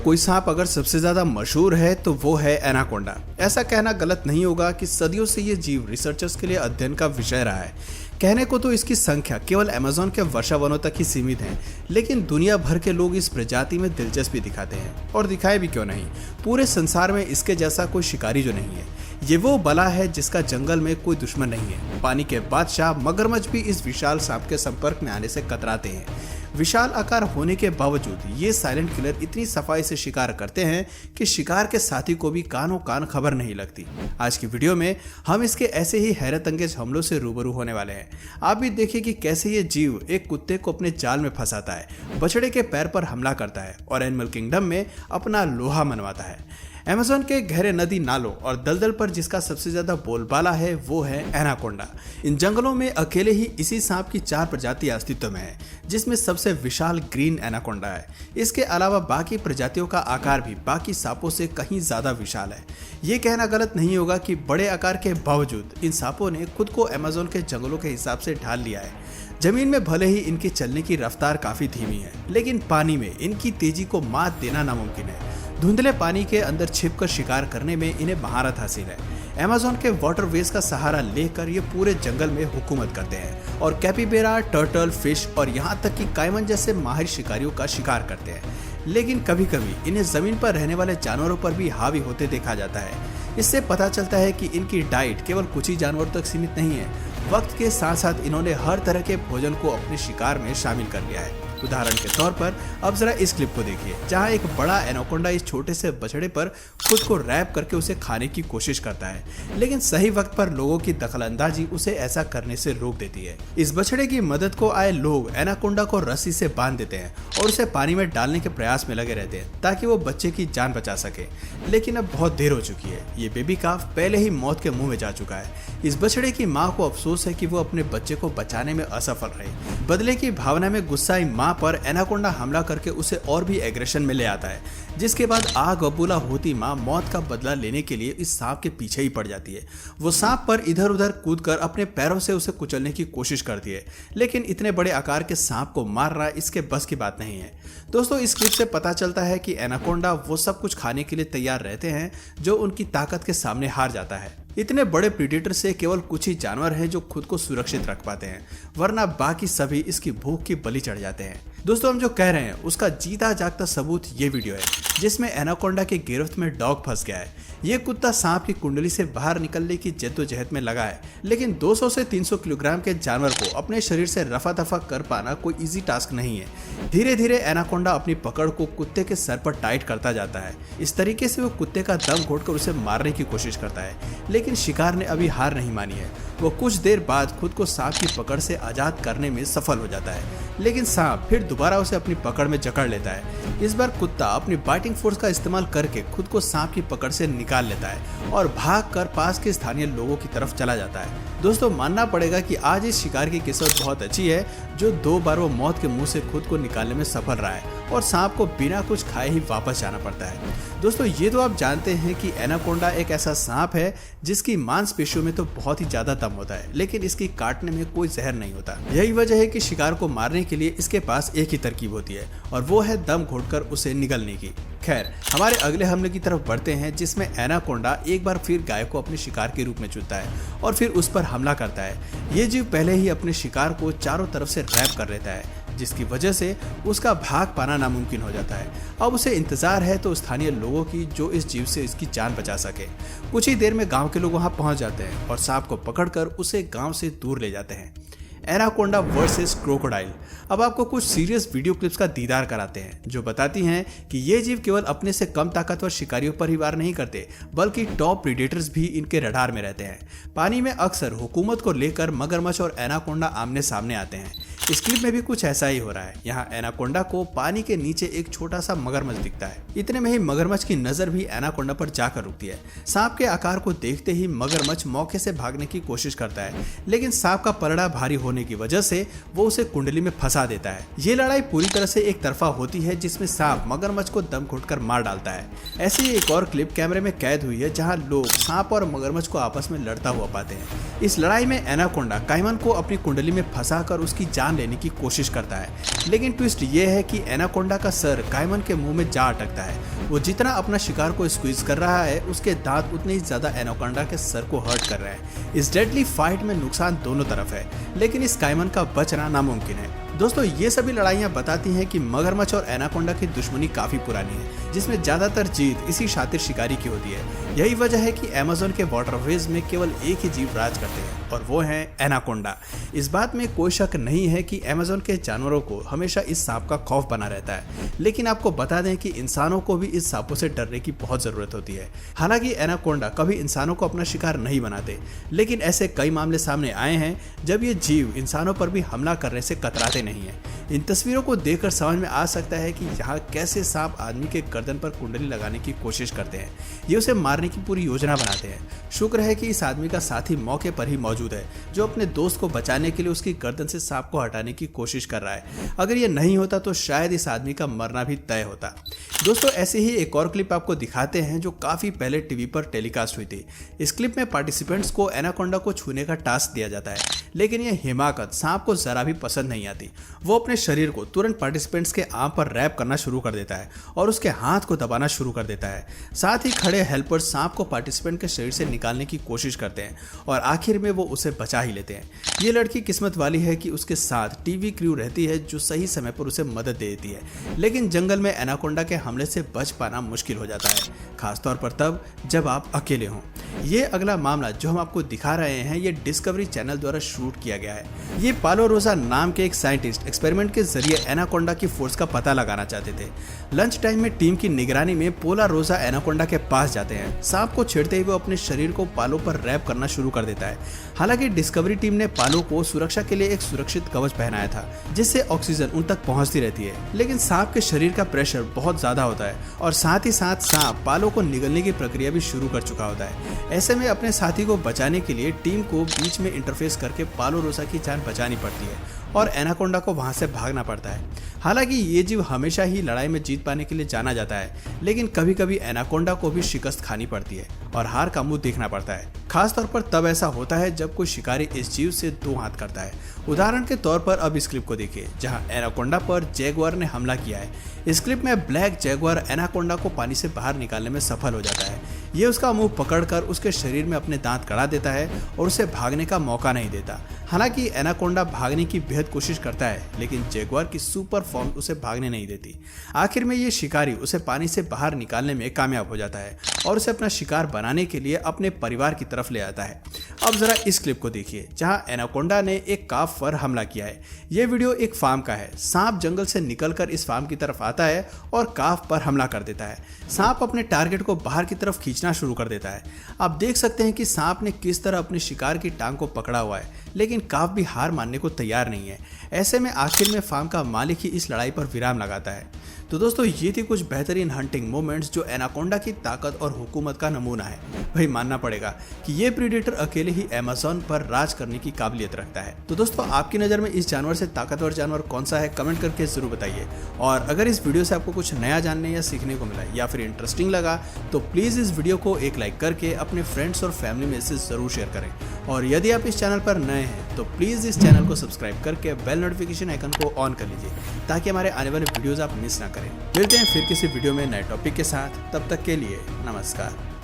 कोई सांप अगर सबसे ज्यादा मशहूर है तो वो है एनाकोंडा। ऐसा कहना गलत नहीं होगा कि सदियों से ये जीव रिसर्चर्स के लिए अध्ययन का विषय रहा है। कहने को तो इसकी संख्या केवल अमेज़न के वर्षावनों तक ही सीमित है, लेकिन दुनिया भर के लोग इस प्रजाति में दिलचस्पी दिखाते हैं और दिखाए भी क्यों नहीं। पूरे संसार में इसके जैसा कोई शिकारी जो नहीं है। ये वो बला है जिसका जंगल में कोई दुश्मन नहीं है। पानी के बादशाह मगरमच्छ भी इस विशाल सांप के संपर्क में आने से कतराते हैं। विशाल आकार होने के बावजूद ये साइलेंट किलर इतनी सफाई से शिकार करते हैं कि शिकार के साथी को भी कानों कान खबर नहीं लगती। आज की वीडियो में हम इसके ऐसे ही हैरत अंगेज हमलों से रूबरू होने वाले हैं। आप भी देखिए कि कैसे ये जीव एक कुत्ते को अपने जाल में फंसाता है, बछड़े के पैर पर हमला करता है और एनिमल किंगडम में अपना लोहा मनवाता है। अमेज़न के गहरे नदी नालों और दलदल पर जिसका सबसे ज्यादा बोलबाला है वो है एनाकोंडा। इन जंगलों में अकेले ही इसी सांप की 4 प्रजाति अस्तित्व में है, जिसमें सबसे विशाल ग्रीन एनाकोंडा है। इसके अलावा बाकी प्रजातियों का आकार भी बाकी सांपों से कहीं ज्यादा विशाल है। ये कहना गलत नहीं होगा कि बड़े आकार के बावजूद इन सांपों ने खुद को अमेज़न के जंगलों के हिसाब से ढाल लिया है। जमीन में भले ही इनके चलने की रफ्तार काफी धीमी है, लेकिन पानी में इनकी तेजी को मात देना नामुमकिन है। धुंधले पानी के अंदर छिपकर शिकार करने में इन्हें महारत हासिल है। अमेज़न के वाटरवेज का सहारा लेकर ये पूरे जंगल में हुकूमत करते हैं और कैपिबेरा, टर्टल, फिश और यहाँ तक कि काइमन जैसे माहिर शिकारियों का शिकार करते हैं। लेकिन कभी कभी इन्हें जमीन पर रहने वाले जानवरों पर भी हावी होते देखा जाता है। इससे पता चलता है कि इनकी डाइट केवल कुछ ही जानवरों तक सीमित नहीं है। वक्त के साथ साथ इन्होंने हर तरह के भोजन को अपने शिकार में शामिल कर लिया है। उदाहरण के तौर पर अब जरा इस क्लिप को देखिए, जहां एक बड़ा एनाकोंडा इस छोटे से बछड़े पर खुद को रैप करके उसे खाने की कोशिश करता है, लेकिन सही वक्त पर लोगों की दखलंदाजी उसे ऐसा करने से रोक देती है। इस बछड़े की मदद को आए लोग एनाकोंडा को रस्सी से बांध देते हैं और उसे पानी में डालने के प्रयास में लगे रहते हैं ताकि वो बच्चे की जान बचा सके। लेकिन अब बहुत देर हो चुकी है। ये बेबी काफ पहले ही मौत के मुंह में जा चुका है। इस बछड़े की माँ को अफसोस है कि वो अपने बच्चे को बचाने में असफल रही। बदले की भावना में गुस्साई माँ पर एनाकोंडा हमला करके उसे और भी एग्रेशन में ले आता है, जिसके बाद आग बबूला होती माँ मौत का बदला लेने के लिए इस सांप के पीछे ही पड़ जाती है। वो सांप पर इधर उधर कूदकर अपने पैरों से उसे कुचलने की कोशिश करती है, लेकिन इतने बड़े आकार के सांप को मारना इसके बस की बात नहीं है। दोस्तों, इस क्लिप से पता चलता है कि एनाकोंडा वो सब कुछ खाने के लिए तैयार रहते हैं जो उनकी ताकत के सामने हार जाता है। इतने बड़े प्रीडेटर से केवल कुछ ही जानवर हैं जो खुद को सुरक्षित रख पाते हैं, वरना बाकी सभी इसकी भूख की बलि चढ़ जाते हैं। दोस्तों, हम जो कह रहे हैं उसका जीता जागता सबूत ये वीडियो है, जिसमें एनाकोंडा की गिरफ्त में डॉग फंस गया है। ये कुत्ता सांप की कुंडली से बाहर निकलने की जद्दोजहद में लगा है, लेकिन 200 से 300 किलोग्राम के जानवर को अपने शरीर से रफा दफा कर पाना कोई इजी टास्क नहीं है। धीरे धीरे एनाकोंडा अपनी पकड़ को कुत्ते के सर पर टाइट करता जाता है। इस तरीके से वो कुत्ते का दम घोटकर उसे मारने की कोशिश करता है, लेकिन शिकार ने अभी हार नहीं मानी है। वो कुछ देर बाद खुद को सांप की पकड़ से आजाद करने में सफल हो जाता है, लेकिन सांप फिर दोबारा उसे अपनी पकड़ में जकड़ लेता है। इस बार कुत्ता अपनी बाइटिंग फोर्स का इस्तेमाल करके खुद को सांप की पकड़ से निकाल लेता है और भागकर पास के स्थानीय लोगों की तरफ चला जाता है। दोस्तों, मानना पड़ेगा कि आज इस शिकार की किस्मत बहुत अच्छी है जो 2 बार वो मौत के मुंह से खुद को निकालने में सफल रहा है और सांप को बिना कुछ खाए ही वापस जाना पड़ता है। दोस्तों, ये तो आप जानते हैं कि एनाकोंडा एक ऐसा सांप है जिसकी मांसपेशियों में तो बहुत ही ज्यादा दम होता है, लेकिन इसकी काटने में कोई जहर नहीं होता। यही वजह है कि शिकार को मारने के लिए इसके पास एक ही तरकीब होती है और वो है दम घोटकर उसे निगलने की। खैर, हमारे अगले हमले की तरफ बढ़ते हैं, जिसमें एनाकोंडा एक बार फिर गाय को अपने शिकार के रूप में चुनता है और फिर उस पर हमला करता है। ये जीव पहले ही अपने शिकार को चारों तरफ से रैप कर लेता है, जिसकी वजह से उसका भाग पाना नामुमकिन हो जाता है। अब उसे इंतजार है तो स्थानीय लोगों की जो इस जीव से इसकी जान बचा सके। कुछ ही देर में गांव के लोग वहां पहुंच जाते हैं और सांप को पकड़कर उसे गांव से दूर ले जाते हैं। Anaconda versus crocodile. अब आपको कुछ सीरियस वीडियो क्लिप्स का दीदार कराते हैं जो बताती हैं कि ये जीव केवल अपने से कम ताकतवर शिकारियों पर ही वार नहीं करते, बल्कि टॉप प्रीडेटर्स भी इनके रडार में रहते हैं। पानी में अक्सर हुकूमत को लेकर मगरमच्छ और एनाकोंडा आमने सामने आते हैं। इस क्लिप में भी कुछ ऐसा ही हो रहा है। यहाँ एनाकोंडा को पानी के नीचे एक छोटा सा मगरमच्छ दिखता है। इतने में ही मगरमच्छ की नजर भी एनाकोंडा पर जाकर रुकती है। सांप के आकार को देखते ही मगरमच्छ मौके से भागने की कोशिश करता है, लेकिन सांप का पलड़ा भारी होने की वजह से वो उसे कुंडली में फंसा देता है। ये लड़ाई पूरी तरह से एक तरफा होती है, जिसमें सांप मगरमच्छ को दम घुटकर मार डालता है। ऐसी ही एक और क्लिप कैमरे में कैद हुई है, जहाँ लोग सांप और मगरमच्छ को आपस में लड़ता हुआ पाते हैं। इस लड़ाई में एनाकोंडा काइमन को अपनी कुंडली में फंसाकर उसकी जान जान लेने की कोशिश करता है। लेकिन ट्विस्ट ये है कि एनाकोंडा का सर काइमन के मुंह में जा अटकता है। वो जितना अपना शिकार को स्क्वीज कर रहा है, उसके दांत उतने ही ज्यादा एनाकोंडा के सर को हर्ट कर रहे हैं। इस डेडली फाइट में नुकसान दोनों तरफ है, लेकिन इस काइमन का बचना नामुमकिन है। दोस्तों, ये सभी लड़ाइयाँ बताती हैं कि मगरमच्छ और एनाकोंडा की दुश्मनी काफी पुरानी है, जिसमें ज्यादातर जीत इसी शातिर शिकारी की होती है। यही वजह है कि अमेज़न के वाटरवेज में केवल एक ही जीव राज करते हैं, और वो है एनाकोंडा। इस बात में कोई शक नहीं है कि अमेज़न के जानवरों को हमेशा इस सांप का खौफ बना रहता है। लेकिन आपको बता दें कि इंसानों को भी इस सांपों से डरने की बहुत जरूरत होती है। हालांकि एनाकोंडा कभी इंसानों को अपना शिकार नहीं बनाते, लेकिन ऐसे कई मामले सामने आए हैं जब ये जीव इंसानों पर भी हमला करने से कतराते नहीं है। इन तस्वीरों को देखकर समझ में आ सकता है कि यहाँ कैसे सांप आदमी के गर्दन पर कुंडली लगाने की कोशिश करते हैं। ये उसे मारने की पूरी योजना बनाते हैं। शुक्र है कि इस आदमी का साथी मौके पर ही मौजूद है, जो अपने दोस्त को बचाने के लिए उसकी गर्दन से सांप को हटाने की कोशिश कर रहा है। अगर ये नहीं होता तो शायद इस आदमी का मरना भी तय होता। दोस्तों, ऐसे ही एक और क्लिप आपको दिखाते हैं जो काफी पहले टीवी पर टेलीकास्ट हुई थी। इस क्लिप में पार्टिसिपेंट्स को एनाकोंडा को छूने का टास्क दिया जाता है, लेकिन यह हिमाकत सांप को जरा भी पसंद नहीं आती। वो अपने शरीर को तुरंत पार्टिसिपेंट्स के आंख पर रैप करना शुरू कर देता है और उसके हाथ को दबाना शुरू कर देता है। साथ ही खड़े हेल्पर्स सांप को पार्टिसिपेंट के शरीर से निकालने की कोशिश करते हैं और आखिर में वो उसे बचा ही लेते हैं। ये लड़की किस्मत वाली है कि उसके साथ टीवी क्रू रहती है जो सही समय पर उसे मदद दे देती है, लेकिन जंगल में एनाकोंडा के हमले से बच पाना मुश्किल हो जाता है, खासतौर पर तब जब आप अकेले हों। ये अगला मामला जो हम आपको दिखा रहे हैं, ये डिस्कवरी चैनल द्वारा शूट किया गया है। ये पालो रोसा नाम के एक साइंटिस्ट एक्सपेरिमेंट के जरिए एनाकोंडा की फोर्स का पता लगाना चाहते थे। लंच टाइम में टीम की निगरानी में पोला रोसा एनाकोंडा के पास जाते हैं। सांप को छेड़ते ही वो अपने शरीर को पालो पर रैप करना शुरू कर देता है। हालांकि डिस्कवरी टीम ने पालो को सुरक्षा के लिए एक सुरक्षित कवच पहनाया था, जिससे ऑक्सीजन उन तक पहुंचती रहती है। लेकिन सांप के शरीर का प्रेशर बहुत ज्यादा होता है और साथ ही साथ सांप पालो को निगलने की प्रक्रिया भी शुरू कर चुका होता है। ऐसे में अपने साथी को बचाने के लिए टीम को बीच में इंटरफेस करके पालो रोसा की जान बचानी पड़ती है और एनाकोंडा को वहां से भागना पड़ता है। हालांकि ये जीव हमेशा ही लड़ाई में जीत पाने के लिए जाना जाता है, लेकिन कभी कभी एनाकोंडा को भी शिकस्त खानी पड़ती है और हार का मुंह देखना पड़ता है। खासतौर पर तब ऐसा होता है जब कोई शिकारी इस जीव से दो हाथ करता है। उदाहरण के तौर पर अब इस क्लिप को देखिए जहां एनाकोंडा पर जैगुआर ने हमला किया है। इस क्लिप में ब्लैक जैगुआर एनाकोंडा को पानी से बाहर निकालने में सफल हो जाता है। ये उसका मुंह पकड़कर उसके शरीर में अपने दांत गड़ा देता है और उसे भागने का मौका नहीं देता। हालांकि एनाकोंडा भागने की बेहद कोशिश करता है, लेकिन जैगुआर की सुपर फॉर्म उसे भागने नहीं देती। आखिर में ये शिकारी उसे पानी से बाहर निकालने में कामयाब हो जाता है और उसे अपना शिकार बनाने के लिए अपने परिवार की तरफ ले आता है। अब जरा इस क्लिप को देखिए जहां एनाकोंडा ने एक काफ पर हमला किया है। यह वीडियो एक फार्म का है। सांप जंगल से निकलकर इस फार्म की तरफ आता है और काफ पर हमला कर देता है। सांप अपने टारगेट को बाहर की तरफ खींचना शुरू कर देता है। आप देख सकते हैं कि सांप ने किस तरह अपने शिकार की टांग को पकड़ा हुआ है, लेकिन काफ भी हार मानने को तैयार नहीं है। ऐसे में आखिर में फार्म का मालिक ही इस लड़ाई पर विराम लगाता है। तो दोस्तों, ये थी कुछ बेहतरीन हंटिंग मोमेंट्स जो एनाकोंडा की ताकत और हुकूमत का नमूना है। भाई मानना पड़ेगा कि ये प्रीडेटर अकेले ही अमेज़न पर राज करने की काबिलियत रखता है। तो दोस्तों, आपकी नज़र में इस जानवर से ताकतवर जानवर कौन सा है, कमेंट करके जरूर बताइए। और अगर इस वीडियो से आपको कुछ नया जानने या सीखने को मिला या फिर इंटरेस्टिंग लगा तो प्लीज़ इस वीडियो को एक लाइक करके अपने फ्रेंड्स और फैमिली में इसे ज़रूर शेयर करें। और यदि आप इस चैनल पर नए हैं तो प्लीज़ इस चैनल को सब्सक्राइब करके बेल नोटिफिकेशन आइकन को ऑन कर लीजिए, ताकि हमारे आने वाले वीडियोज़ आप मिस ना करें। मिलते हैं फिर किसी वीडियो में नए टॉपिक के साथ। तब तक के लिए नमस्कार।